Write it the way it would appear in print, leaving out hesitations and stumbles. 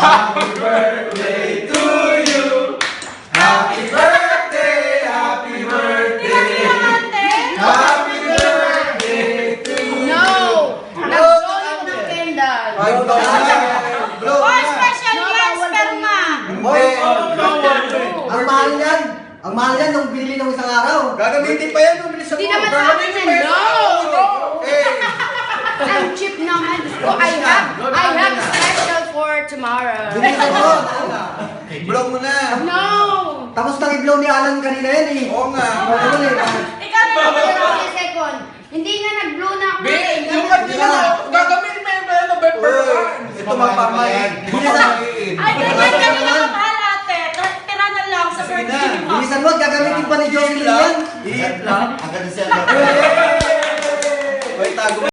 Happy birthday to you. Happy birthday, happy birthday. Happy birthday to you. No! Nag-blow yung ng candle. Ay, blow na. Blow Oh, na. special guest, sperma. Hoy, Ang mahal yan. Ang mahal yan nung binili nung isang araw. gagamitin pa yan nung bilis Hindi naman sa akin yan, no! Eh, Ang cheap naman. Oh, I have special for tomorrow. Bilisan mo. blow mo na. No! Tapos nang i-blow ni Alan kanina yan eh. Oo nga. Ano eh. Ikaw na Pero naman. wait a second. Hindi nga nag-blow na ako. Yung kanina, gagawin mo yung ano, Ito magpamayin. Magpamayin. Ay, ganyan kanina ka mahal ate. Tira na lang sa Sige na. birthday mo. Bilisan mo, gagamitin pa ni Jocelyn yan. Iit lang. Agad siya. Wait, tago.